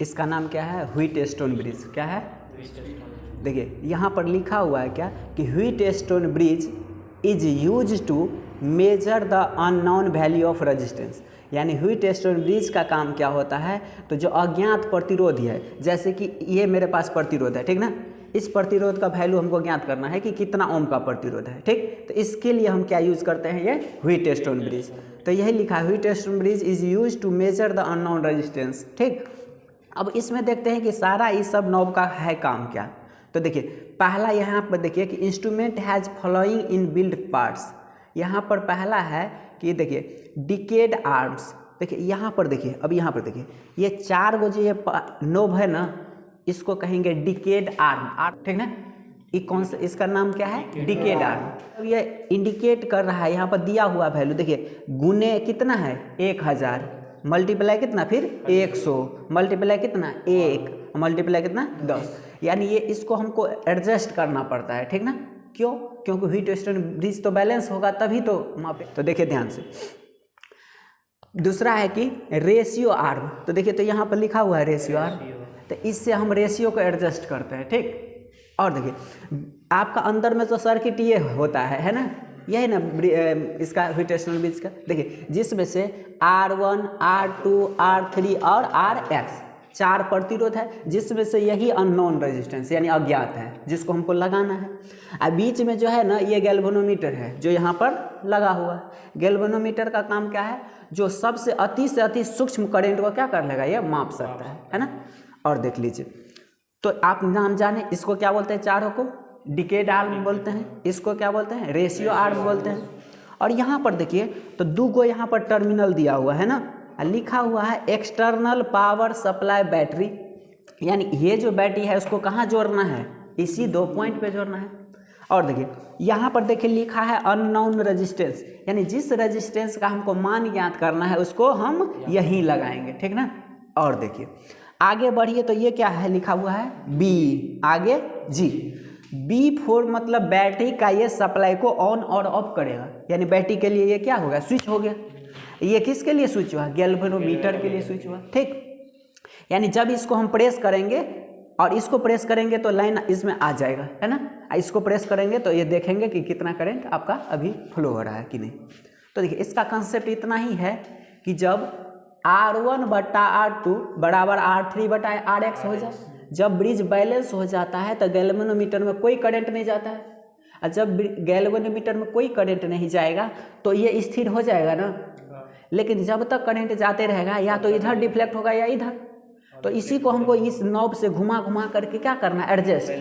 इसका नाम क्या है? Wheatstone bridge. क्या है? देखिए यहाँ पर लिखा हुआ है क्या कि Wheatstone bridge is use to measure the unknown value of resistance. यानी व्हीटस्टोन ब्रिज का काम क्या होता है? तो जो अज्ञात प्रतिरोध है, जैसे कि ये मेरे पास प्रतिरोध है, ठीक ना, इस प्रतिरोध का वैल्यू हमको ज्ञात करना है कि कितना ओम का प्रतिरोध है, ठीक। तो इसके लिए हम क्या यूज़ करते हैं? ये व्हीटस्टोन ब्रिज। तो यही लिखा है Wheatstone bridge is use to measure the unknown resistance, ठीक। अब इसमें देखते हैं कि सारा इस सब नॉब का है काम क्या। तो देखिए पहला यहाँ पर देखिए कि instrument has following in build parts. यहाँ पर पहला है कि देखिए डिकेड आर्म्स। देखिए यहाँ पर देखिए, अब यहाँ पर देखिए ये 4 गो जो ये नोब है ना, इसको कहेंगे डिकेड आर्म, ठीक ना। ये कौन सा, इसका नाम क्या है? Decade arm. अब ये इंडिकेट कर रहा है, यहाँ पर दिया हुआ वैल्यू देखिए, गुने कितना है? 1000, मल्टीप्लाई कितना, फिर 100, मल्टीप्लाई कितना, 1, मल्टीप्लाई कितना, 10। यानी ये इसको हमको एडजस्ट करना पड़ता है, ठीक ना। क्यों? क्योंकि व्हीटस्टोन ब्रिज तो बैलेंस होगा तभी तो मापे। तो देखिए ध्यान से, दूसरा है कि रेशियो आर्म। तो देखिए तो यहाँ पर लिखा हुआ है रेशियो आर्म, तो इससे हम रेशियो को एडजस्ट करते हैं, ठीक। और देखिए आपका अंदर में जो सर्किट ये होता है ना, यही ना इसका व्हीटस्टोन ब्रिज का। देखिए जिसमें से R1, R2, R3 और RX 4 प्रतिरोध है, जिसमें से यही अननोन रेजिस्टेंस यानी अज्ञात है, जिसको हमको लगाना है। और बीच में जो है ना ये गैल्वेनोमीटर है जो यहाँ पर लगा हुआ है। गैल्वेनोमीटर का काम क्या है? जो सबसे अति सूक्ष्म करंट को क्या कर लेगा? ये माप सकता है ना। और देख लीजिए, तो आप नाम जाने, इसको क्या बोलते हैं? चारों को डिकेड आर्म बोलते हैं, इसको क्या बोलते हैं? रेशियो आर्म बोलते हैं। और यहाँ पर देखिए तो 2 गो यहाँ पर टर्मिनल दिया हुआ है ना, लिखा हुआ है एक्सटर्नल पावर सप्लाई बैटरी। यानी ये जो बैटरी है उसको कहाँ जोड़ना है? इसी 2 पॉइंट पे जोड़ना है। और देखिए यहाँ पर देखिए लिखा है अननोन रेजिस्टेंस, यानी जिस रेजिस्टेंस का हमको मान ज्ञात करना है उसको हम यहीं लगाएंगे, ठीक ना। और देखिए आगे बढ़िए, तो ये क्या है? लिखा हुआ है बी, आगे जी। B4 मतलब बैटरी का ये सप्लाई को ऑन और ऑफ करेगा, यानी बैटरी के लिए ये क्या होगा? स्विच हो गया। ये किसके लिए स्विच हुआ? गैल्वेनोमीटर के लिए स्विच हुआ, ठीक। यानी जब इसको हम प्रेस करेंगे और इसको प्रेस करेंगे तो लाइन इसमें आ जाएगा, है ना। इसको प्रेस करेंगे तो ये देखेंगे कि कितना करंट आपका अभी फ्लो हो रहा है कि नहीं। तो देखिए इसका कंसेप्ट इतना ही है कि जब R1 बटा R2 बराबर R3 बटा RX हो जाए, जब ब्रिज बैलेंस हो जाता है तो गैल्वेनोमीटर में कोई करंट नहीं जाता है। और जब गैल्वेनोमीटर में कोई करंट नहीं जाएगा तो ये स्थिर हो जाएगा ना। लेकिन जब तक करंट जाते रहेगा या तो इधर डिफ्लेक्ट होगा या इधर, तो इसी को हमको इस नॉब से घुमा घुमा करके क्या करना है? एडजस्ट।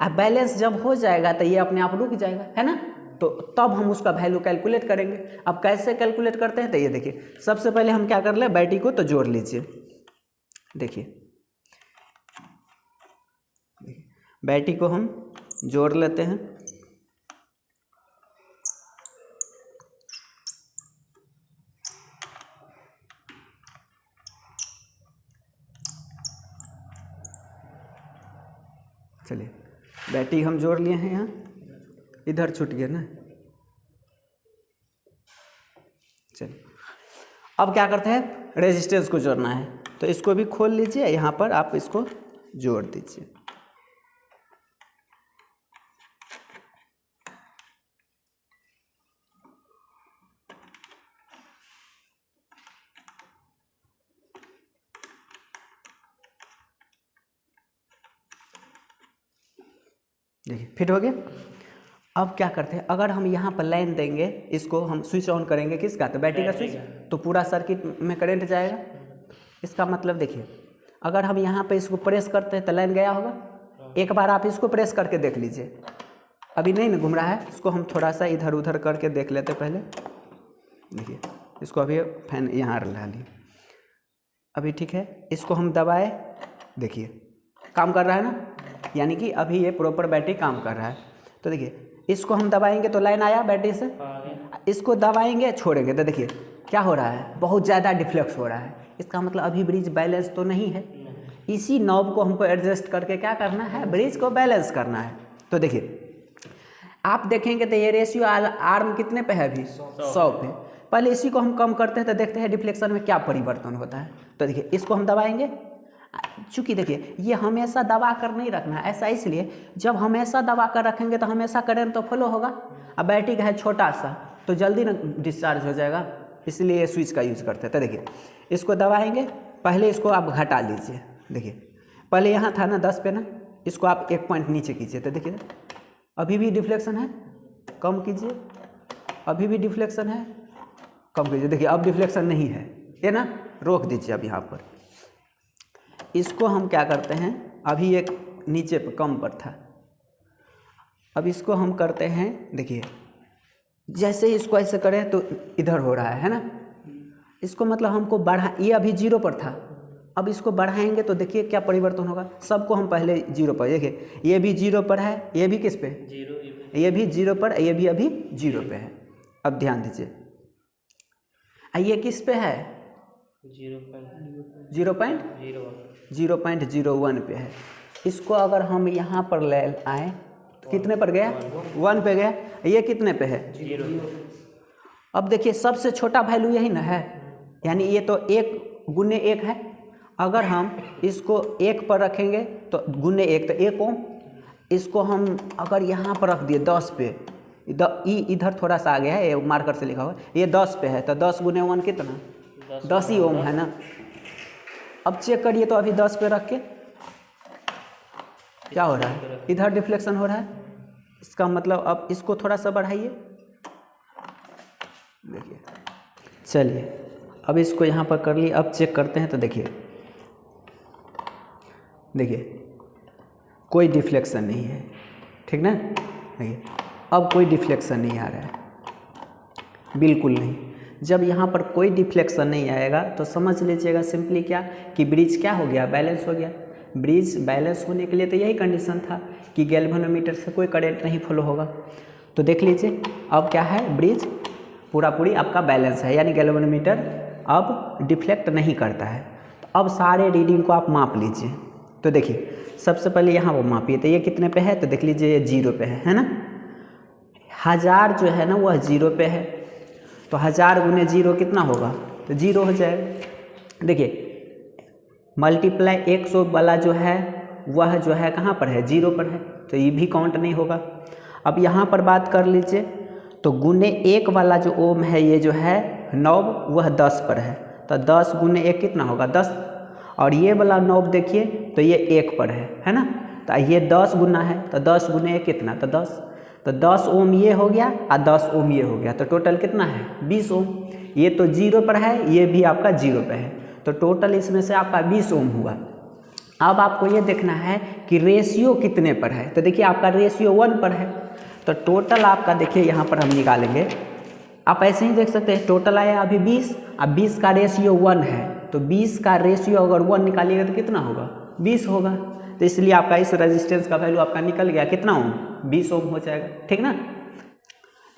अब बैलेंस जब हो जाएगा तो ये अपने आप रुक जाएगा, है ना। तो तब हम उसका वैल्यू कैलकुलेट करेंगे। अब कैसे कैलकुलेट करते हैं? तो ये देखिए सबसे पहले हम क्या कर ले, बैटरी को तो जोड़ लीजिए। देखिए बैटरी को हम जोड़ लेते हैं। चलिए बैटरी हम जोड़ लिए हैं, यहाँ इधर छूट गया ना। चलिए अब क्या करते हैं? रेजिस्टेंस को जोड़ना है, तो इसको भी खोल लीजिए, यहाँ पर आप इसको जोड़ दीजिए। देखिए फिट हो गया। अब क्या करते हैं? अगर हम यहाँ पर लाइन देंगे, इसको हम स्विच ऑन करेंगे, किसका? तो बैटरी का स्विच, तो पूरा सर्किट में करंट जाएगा। इसका मतलब देखिए अगर हम यहाँ पे इसको प्रेस करते हैं तो लाइन गया होगा। एक बार आप इसको प्रेस करके देख लीजिए, अभी नहीं ना घूम रहा है। इसको हम थोड़ा सा इधर उधर करके देख लेते पहले। देखिए इसको अभी फैन यहाँ ला लिए, अभी ठीक है। इसको हम दबाए, देखिए काम कर रहा है ना, यानी कि अभी ये प्रॉपर बैटरी काम कर रहा है। तो देखिए इसको हम दबाएंगे तो लाइन आया बैटरी से, इसको दबाएंगे छोड़ेंगे तो देखिए क्या हो रहा है? बहुत ज़्यादा डिफ्लेक्स हो रहा है। इसका मतलब अभी ब्रिज बैलेंस तो नहीं है। इसी नॉब को हमको एडजस्ट करके क्या करना है? ब्रिज को बैलेंस करना है। तो देखिए आप देखेंगे तो ये रेशियो आर्म कितने पे है? अभी 100 पे। पहले इसी को हम कम करते हैं तो देखते हैं डिफ्लेक्शन में क्या परिवर्तन होता है। तो देखिए इसको हम दबाएंगे, चूँकि देखिए ये हमेशा दबा कर नहीं रखना है, ऐसा इसलिए जब हमेशा दबा कर रखेंगे तो हमेशा करंट तो फ्लो होगा। अब बैटरी का है छोटा सा तो जल्दी ना डिस्चार्ज हो जाएगा, इसलिए ये स्विच का यूज़ करते हैं। तो देखिए इसको दबाएंगे, पहले इसको आप घटा लीजिए। देखिए पहले यहाँ था ना 10 पे ना, इसको आप 1 पॉइंट नीचे कीजिए तो देखिए अभी भी डिफ्लेक्शन है, कम कीजिए, अभी भी डिफ्लेक्शन है, कम कीजिए। देखिए अब डिफ्लेक्शन नहीं है, ये ना रोक दीजिए अब यहाँ पर। इसको हम क्या करते हैं, अभी एक नीचे पर कम पर था, अब इसको हम करते हैं। देखिए जैसे ही इसको ऐसे करें तो इधर हो रहा है ना, इसको मतलब हमको बढ़ा, ये अभी 0 पर था, अब इसको बढ़ाएंगे तो देखिए क्या परिवर्तन होगा। सबको हम पहले 0 पर, देखिए ये भी 0 पर है, ये भी किस पे 0, ये भी 0 पर, ये भी अभी 0 पे है। अब ध्यान दीजिए ये किस पे है 0.01 पे है। इसको अगर हम यहाँ पर ले आए तो कितने पर गया 1 पे गया, ये कितने पे है 0। अब देखिए सबसे छोटा वैल्यू यही ना है, यानी ये तो 1 गुने 1 है। अगर हम इसको 1 पर रखेंगे तो गुने 1 तो 1 ओम, इसको हम अगर यहाँ पर रख दिए 10 पे, इधर थोड़ा सा आ गया है, ये मार्कर से लिखा हुआ, ये 10 पे है तो 10 गुने 1 कितना 10 ही ओम है ना। अब चेक करिए तो अभी 10 पे रख के क्या हो रहा है, इधर डिफ्लेक्शन हो रहा है। इसका मतलब अब इसको थोड़ा सा बढ़ाइए, देखिए। चलिए अब इसको यहाँ पर कर लिए, अब चेक करते हैं तो देखिए कोई डिफ्लेक्शन नहीं है, ठीक ना। देखिए अब कोई डिफ्लेक्शन नहीं आ रहा है, बिल्कुल नहीं। जब यहाँ पर कोई डिफ्लेक्शन नहीं आएगा तो समझ लीजिएगा सिंपली क्या कि ब्रिज क्या हो गया, बैलेंस हो गया। ब्रिज बैलेंस होने के लिए तो यही कंडीशन था कि गैल्वेनोमीटर से कोई करंट नहीं फ्लो होगा। तो देख लीजिए अब क्या है, ब्रिज पूरी आपका बैलेंस है, यानी गैल्वेनोमीटर अब डिफ्लेक्ट नहीं करता है। तो अब सारे रीडिंग को आप माप लीजिए। तो देखिए सबसे पहले यहाँ वो मापिए, तो ये कितने पे है, तो देख लीजिए ये 0 पे है ना। 1000 जो है ना वह 0 पे है, तो 1000 गुने 0 कितना होगा, तो 0 हो जाएगा। देखिए मल्टीप्लाई 100 वाला जो है वह जो है कहाँ पर है 0 पर है, तो ये भी काउंट नहीं होगा। अब यहाँ पर बात कर लीजिए तो गुने 1 वाला जो ओम है ये जो है 9 वह 10 पर है, तो 10 गुने 1 कितना होगा 10, और ये वाला 9 देखिए तो ये 1 पर है ना। तो ये 10 गुना है तो 10 गुने 1 कितना, तो 10, तो 10 ओम ये हो गया और 10 ओम ये हो गया, तो टोटल कितना है 20 ओम। ये तो 0 पर है, ये भी आपका 0 पे है, तो टोटल इसमें से आपका 20 ओम हुआ। अब आपको ये देखना है कि रेशियो कितने पर है, तो देखिए आपका रेशियो 1 पर है, तो टोटल आपका देखिए यहाँ पर हम निकालेंगे। आप ऐसे ही देख सकते हैं टोटल आया अभी 20, अब 20 का रेशियो 1 है, तो 20 का रेशियो अगर 1 निकालिएगा तो कितना होगा 20 होगा। तो इसलिए आपका इस रेजिस्टेंस का वैल्यू आपका निकल गया, कितना ओम 20 ओम हो जाएगा, ठीक ना।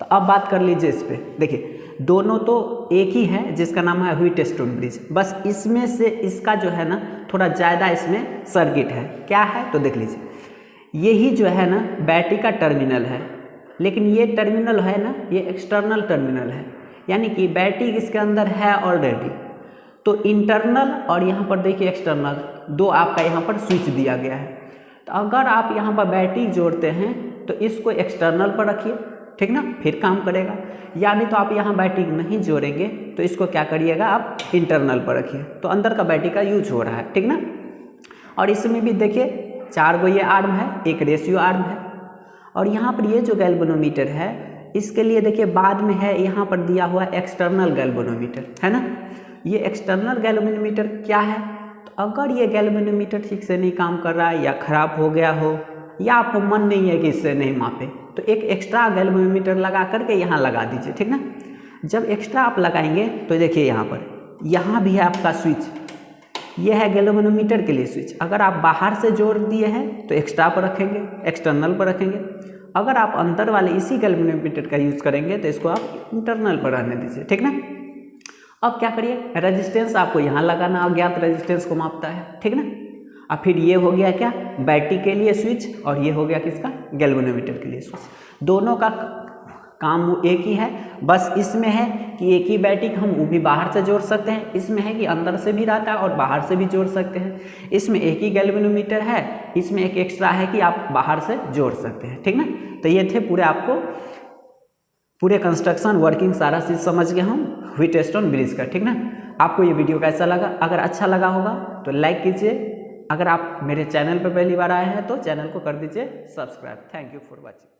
तो अब बात कर लीजिए इस पर, देखिए दोनों तो एक ही है जिसका नाम है व्हीटस्टोन ब्रिज, बस इसमें से इसका जो है ना थोड़ा ज़्यादा इसमें सर्किट है। क्या है तो देख लीजिए, यही जो है ना बैटरी का टर्मिनल है, लेकिन ये टर्मिनल है ना ये एक्सटर्नल टर्मिनल है, यानी कि बैटरी इसके अंदर है ऑलरेडी। तो इंटरनल और यहाँ पर देखिए एक्सटर्नल दो आपका यहाँ पर स्विच दिया गया है। तो अगर आप यहाँ पर बैटरी जोड़ते हैं तो इसको एक्सटर्नल पर रखिए, ठीक ना, फिर काम करेगा। यानी तो आप यहाँ बैटरी नहीं जोड़ेंगे तो इसको क्या करिएगा आप इंटरनल पर रखिए, तो अंदर का बैटरी का यूज हो रहा है, ठीक ना। और इसमें भी देखिए 4 गो ये आर्म है, एक रेशियो आर्म है। और यहाँ पर ये जो गैल्वेनोमीटर है इसके लिए देखिए बाद में है यहाँ पर दिया हुआ एक्सटर्नल गैल्वेनोमीटर, है ना। ये एक्सटर्नल गैल्वेनोमीटर क्या है, तो अगर ये गैल्वेनोमीटर ठीक से नहीं काम कर रहा है या ख़राब हो गया हो या आपको मन नहीं है कि इससे नहीं मापे, तो एक एक्स्ट्रा गैल्वेनोमीटर लगा करके यहाँ लगा दीजिए, ठीक ना। जब एक्स्ट्रा आप लगाएंगे तो देखिए यहाँ भी है आपका स्विच, ये है गैल्वेनोमीटर के लिए स्विच। अगर आप बाहर से जोड़ दिए हैं तो एक्स्ट्रा पर रखेंगे, एक्सटर्नल पर रखेंगे। अगर आप अंदर वाले इसी गैल्वेनोमीटर का यूज़ करेंगे तो इसको आप इंटरनल पर रहने दीजिए, ठीक ना। अब क्या करिए, रेजिस्टेंस आपको यहाँ लगाना, अज्ञात रेजिस्टेंस को मापता है, ठीक ना। अब फिर ये हो गया क्या बैटरी के लिए स्विच और ये हो गया किसका गैल्वेनोमीटर के लिए स्विच। दोनों का काम वो एक ही है, बस इसमें है कि एक ही बैटिक हम वो भी बाहर से जोड़ सकते हैं, इसमें है कि अंदर से भी रहता है और बाहर से भी जोड़ सकते हैं। इसमें एक ही गैल्वेनोमीटर है, इसमें एक एक्स्ट्रा है कि आप बाहर से जोड़ सकते हैं, ठीक ना। तो ये थे पूरे, आपको पूरे कंस्ट्रक्शन वर्किंग सारा चीज़ समझ गए हम व्हीटस्टोन ब्रिज का, ठीक ना। आपको ये वीडियो कैसा लगा? अगर अच्छा लगा होगा तो लाइक कीजिए, अगर आप मेरे चैनल पर पहली बार आए हैं तो चैनल को कर दीजिए subscribe. Thank you for watching.